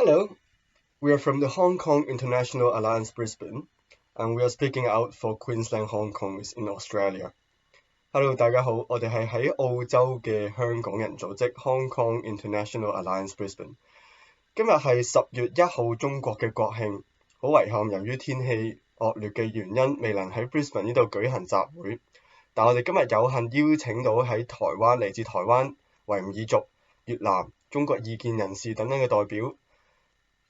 Hello, we are from the Hong Kong International Alliance Brisbane, and we are speaking out for Queensland Hong Kongers in Australia. Hello， 大家好，我哋係喺澳洲嘅香港人組織 Hong Kong International Alliance Brisbane。今日係10月1號中國嘅國慶，好遺憾由於天氣惡劣嘅原因，未能喺 Brisbane 呢度舉行集會。但我哋今日有幸邀請到喺台灣嚟自台灣、維吾爾族、越南、中國異見人士等等嘅代表。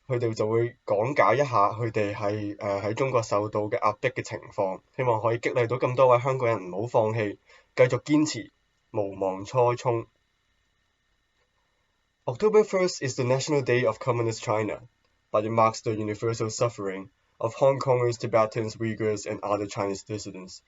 佢哋就會講解一下佢哋係喺中國受到嘅壓迫嘅情況，希望可以激勵到咁多位香港人唔好放棄，繼續堅持，無忘初衷。October 1st is the National Day of Communist China, but it marks the universal suffering of Hong Kongers, Tibetans, Uyghurs, and other Chinese dissidents.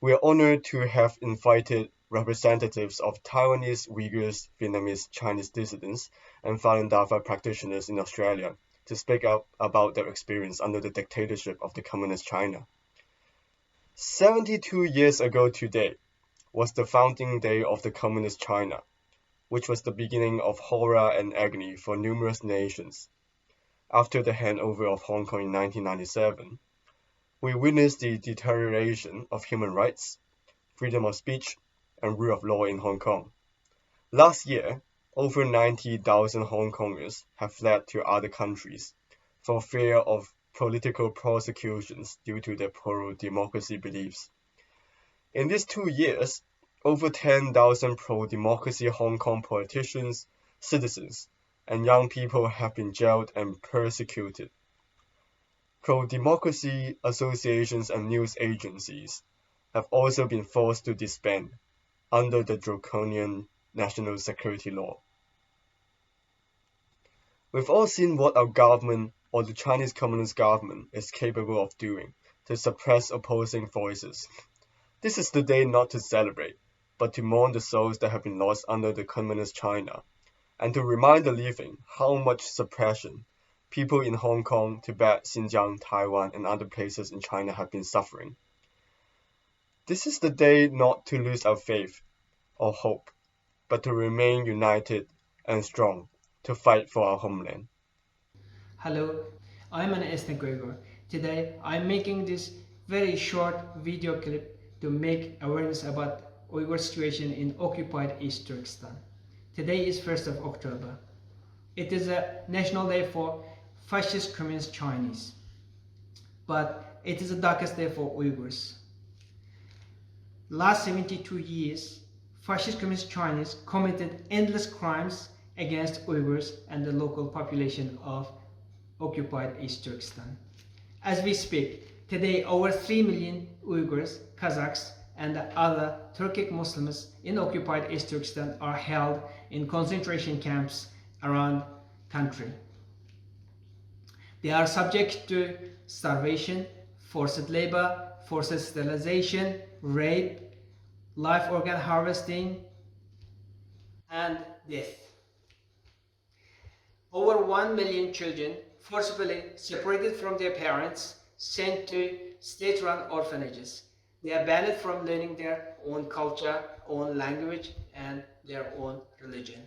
We are honored to have invited representatives of Taiwanese, Uyghurs, Vietnamese, Chinese dissidents, and Falun practitioners in Australia to speak up about their experience under the dictatorship of the Communist China. 72 years ago today was the founding day of the Communist China, which was the beginning of horror and agony for numerous nations. After the handover of Hong Kong in 1997, we witnessed the deterioration of human rights, freedom of speech, and rule of law in Hong Kong. Last year, over 90,000 Hong Kongers have fled to other countries for fear of political prosecutions due to their pro-democracy beliefs. In these 2 years, over 10,000 pro-democracy Hong Kong politicians, citizens, and young people have been jailed and persecuted. Pro-democracy associations and news agencies have also been forced to disband under the draconian national security law. We've all seen what our government or the Chinese Communist government is capable of doing to suppress opposing voices. This is the day not to celebrate, but to mourn the souls that have been lost under the Communist China, and to remind the living how much suppression people in Hong Kong, Tibet, Xinjiang, Taiwan, and other places in China have been suffering. This is the day not to lose our faith or hope, but to remain united and strong to fight for our homeland. Hello, I'm an ethnic Uyghur. Today I'm making this very short video clip to make awareness about Uyghur situation in occupied East Turkestan. Today is 1st of October. It is a national day for fascist communist Chinese, but it is the darkest day for Uyghurs. Last 72 years, fascist communist Chinese committed endless crimes against Uyghurs and the local population of occupied East Turkestan. As we speak, today over 3 million Uyghurs, Kazakhs, and other Turkic Muslims in occupied East Turkestan are held in concentration camps around the country. They are subject to starvation, forced labor, forced sterilization, rape, live organ harvesting, and death. Over 1 million children forcibly separated from their parents, sent to state-run orphanages. They are banned from learning their own culture, own language, and their own religion.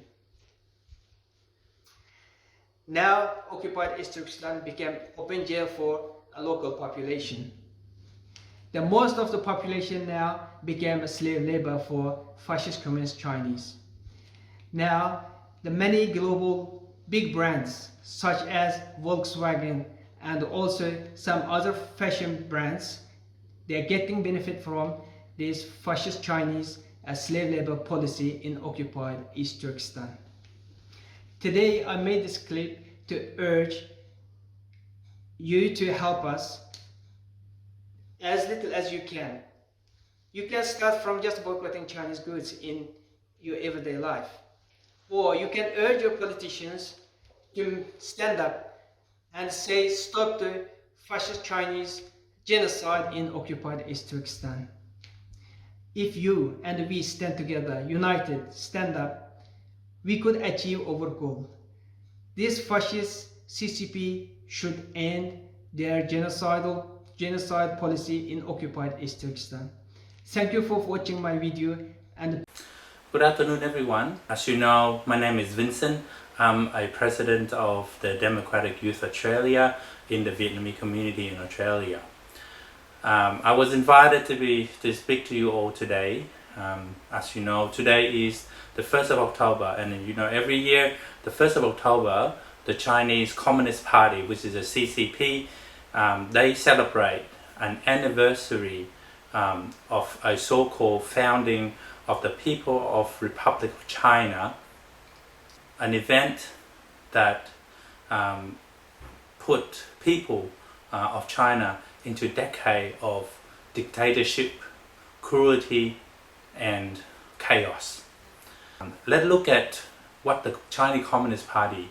Now, occupied East Turkestan became open jail for a local population. The most of the population now became slave labor for fascist communist Chinese. Now, the many global big brands such as Volkswagen and also some other fashion brands, they are getting benefit from this fascist Chinese slave labor policy in occupied East Turkestan. Today I made this clip to urge you to help us as little as you can. You can start from just boycotting Chinese goods in your everyday life. Or you can urge your politicians to stand up and say stop to fascist Chinese genocide in occupied East Turkestan. If you and we stand together, united, stand up, we could achieve our goal. This fascist CCP should end their genocide policy in occupied East Turkestan. Thank you for watching my video and Good afternoon everyone. As you know, my name is Vincent. I'm a president of the Democratic Youth Australia in the Vietnamese community in Australia. I was invited to speak to you all today. As you know, today is the 1st of October, and you know, every year, the 1st of October, the Chinese Communist Party, which is a CCP, they celebrate an anniversary of a so-called founding of the people of Republic of China, an event that put people of China into a decade of dictatorship, cruelty, and chaos. Let's look at what the Chinese Communist Party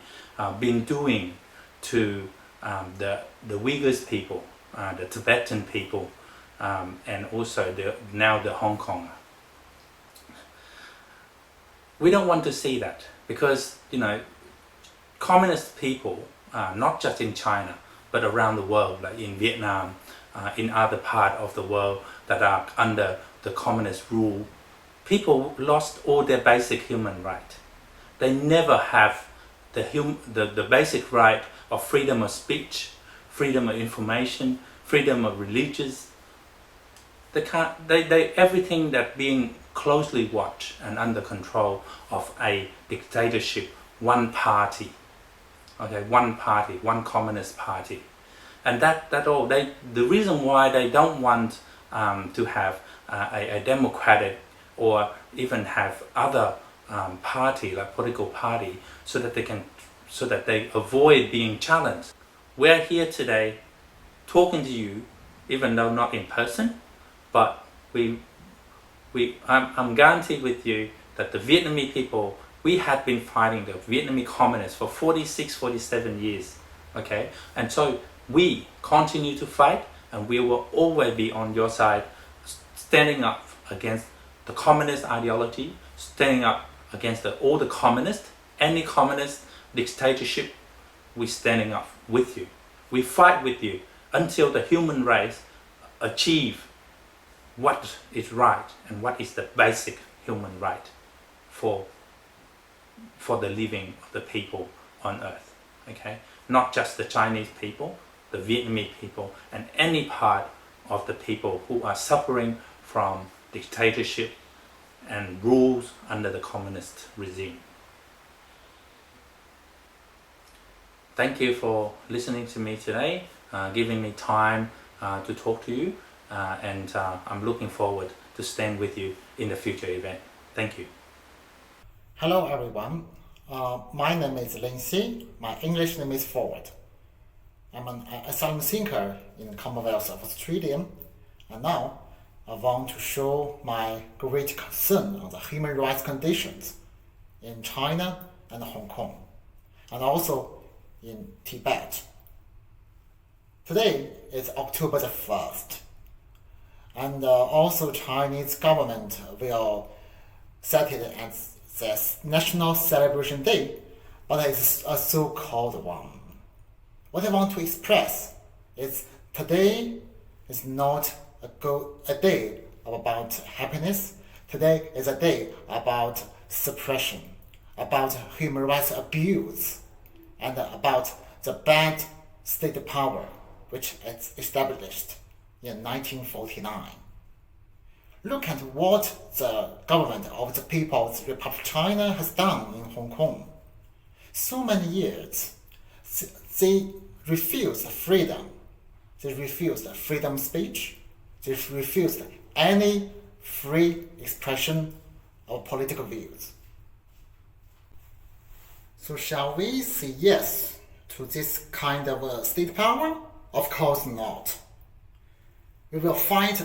been doing to the Uyghurs people, the Tibetan people, and also now the Hong Kong. We don't want to see that because, you know, communist people, not just in China, but around the world, like in Vietnam, in other parts of the world that are under the communist rule, people lost all their basic human rights. They never have the basic right of freedom of speech, freedom of information, freedom of religious. Everything that being closely watched and under control of a dictatorship, one party, okay, one party, one communist party, and that all. The reason why they don't want to have a democratic or even have other party like political party, so that they avoid being challenged. We're here today talking to you, even though not in person, but I'm guaranteed with you that the Vietnamese people, we have been fighting the Vietnamese communists for 46, 47 years, okay? And so we continue to fight, and we will always be on your side, standing up against the communist ideology, standing up against all the communists, any communist dictatorship. We're standing up with you. We fight with you until the human race achieve what is right and what is the basic human right for the living of the people on earth, okay? Not just the Chinese people, the Vietnamese people, and any part of the people who are suffering from dictatorship and rules under the communist regime. Thank you for listening to me today, giving me time to talk to you, and I'm looking forward to stand with you in the future event. Thank you. Hello everyone, my name is Lindsay, my English name is Ford. I'm an asylum seeker in the Commonwealth of Australia, and now I want to show my great concern on the human rights conditions in China and Hong Kong, and also in Tibet. Today is October the 1st, and also Chinese government will set it as the National Celebration Day, but it's a so-called one. What I want to express is today is not a day about happiness. Today is a day about suppression, about human rights abuse, and about the bad state power which is established in 1949. Look at what the government of the People's Republic of China has done in Hong Kong. So many years, they refused freedom. They refused freedom of speech. They refused any free expression of political views. So shall we say yes to this kind of state power? Of course not. We will fight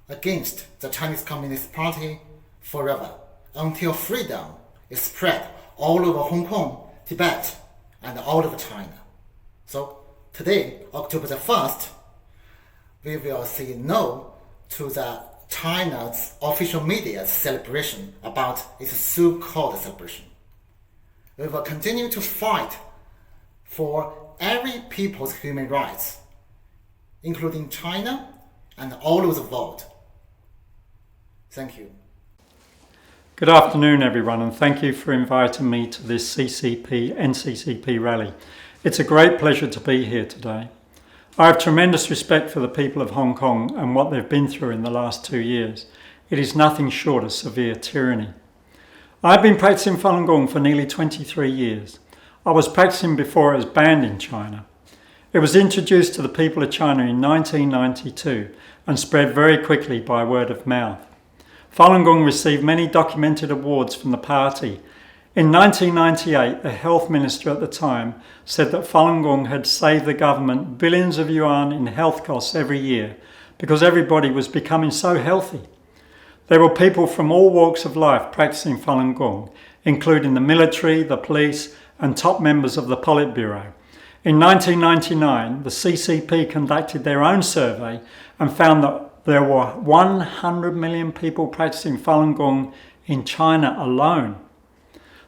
against the Chinese Communist Party forever until freedom is spread all over Hong Kong, Tibet, and all over China. So today, October the 1st, we will say no to the China's official media's celebration about its so-called celebration. We will continue to fight for every people's human rights, including China and all over the world. Thank you. Good afternoon, everyone, and thank you for inviting me to this NCCP rally. It's a great pleasure to be here today. I have tremendous respect for the people of Hong Kong and what they've been through in the last 2 years. It is nothing short of severe tyranny. I've been practicing Falun Gong for nearly 23 years. I was practicing before it was banned in China. It was introduced to the people of China in 1992 and spread very quickly by word of mouth. Falun Gong received many documented awards from the party. In 1998, the health minister at the time said that Falun Gong had saved the government billions of yuan in health costs every year because everybody was becoming so healthy. There were people from all walks of life practicing Falun Gong, including the military, the police, and top members of the Politburo. In 1999, the CCP conducted their own survey and found that there were 100 million people practicing Falun Gong in China alone.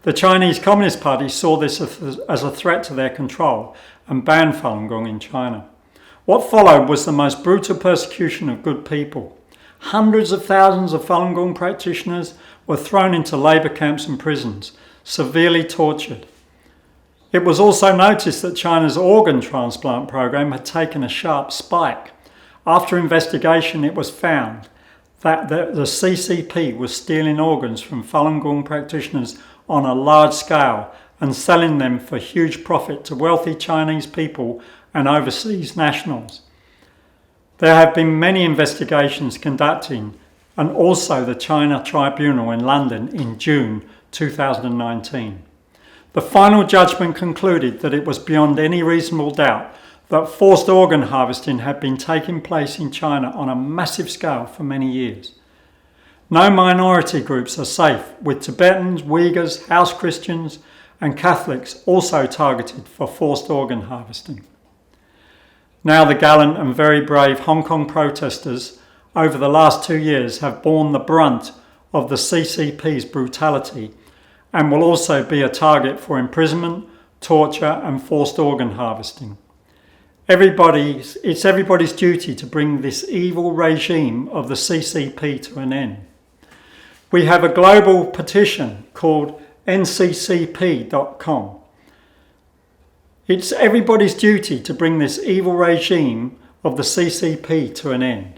The Chinese Communist Party saw this as a threat to their control and banned Falun Gong in China. What followed was the most brutal persecution of good people. Hundreds of thousands of Falun Gong practitioners were thrown into labour camps and prisons, severely tortured. It was also noticed that China's organ transplant program had taken a sharp spike. After investigation, it was found that the CCP was stealing organs from Falun Gong practitioners on a large scale and selling them for huge profit to wealthy Chinese people and overseas nationals. There have been many investigations conducted, and also the China Tribunal in London in June 2019. The final judgment concluded that it was beyond any reasonable doubt that forced organ harvesting had been taking place in China on a massive scale for many years. No minority groups are safe, with Tibetans, Uyghurs, house Christians and Catholics also targeted for forced organ harvesting. Now the gallant and very brave Hong Kong protesters over the last 2 years have borne the brunt of the CCP's brutality and will also be a target for imprisonment, torture and forced organ harvesting. It's everybody's duty to bring this evil regime of the CCP to an end. We have a global petition called nccp.com. It's everybody's duty to bring this evil regime of the CCP to an end.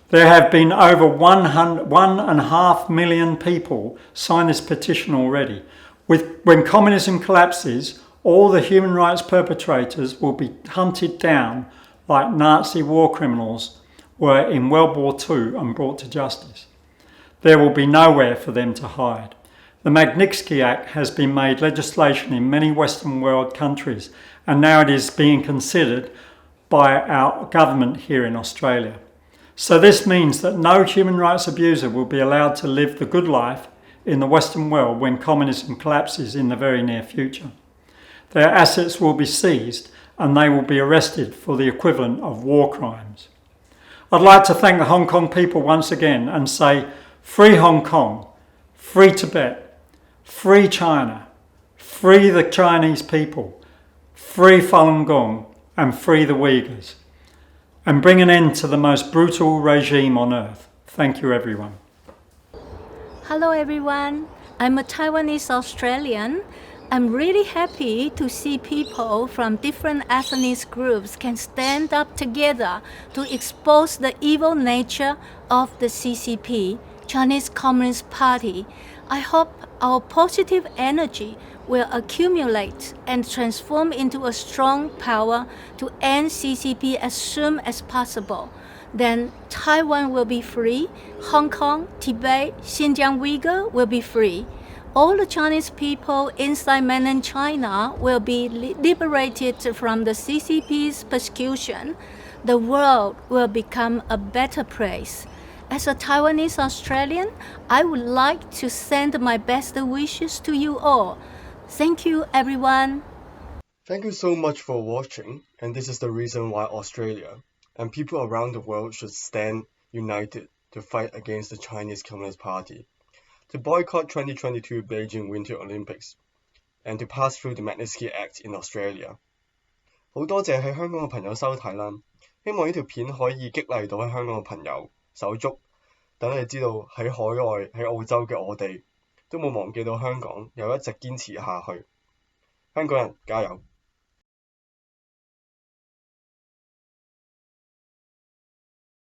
There have been over 1.5 million people sign this petition already. When communism collapses, all the human rights perpetrators will be hunted down like Nazi war criminals were in World War II and brought to justice. There will be nowhere for them to hide. The Magnitsky Act has been made legislation in many Western world countries, and now it is being considered by our government here in Australia. So this means that no human rights abuser will be allowed to live the good life in the Western world when communism collapses in the very near future. Their assets will be seized and they will be arrested for the equivalent of war crimes. I'd like to thank the Hong Kong people once again and say, free Hong Kong, free Tibet, free China, free the Chinese people, free Falun Gong and free the Uyghurs, and bring an end to the most brutal regime on earth. Thank you, everyone. Hello, everyone. I'm a Taiwanese Australian. I'm really happy to see people from different ethnic groups can stand up together to expose the evil nature of the CCP, Chinese Communist Party. I hope our positive energy will accumulate and transform into a strong power to end CCP as soon as possible. Then Taiwan will be free, Hong Kong, Tibet, Xinjiang Uyghur will be free. All the Chinese people inside mainland China will be liberated from the CCP's persecution. The world will become a better place. As a Taiwanese Australian, I would like to send my best wishes to you all. Thank you, everyone. Thank you so much for watching, and this is the reason why Australia and people around the world should stand united to fight against the Chinese Communist Party, to boycott 2022 Beijing Winter Olympics, and to pass through the Magnitsky Act in Australia. 好多謝喺香港嘅朋友收睇啦，希望呢條片可以激勵到喺香港嘅朋友手足，等你知道喺海外喺澳洲嘅我哋都冇忘記到香港，又一直堅持下去。香港人加油！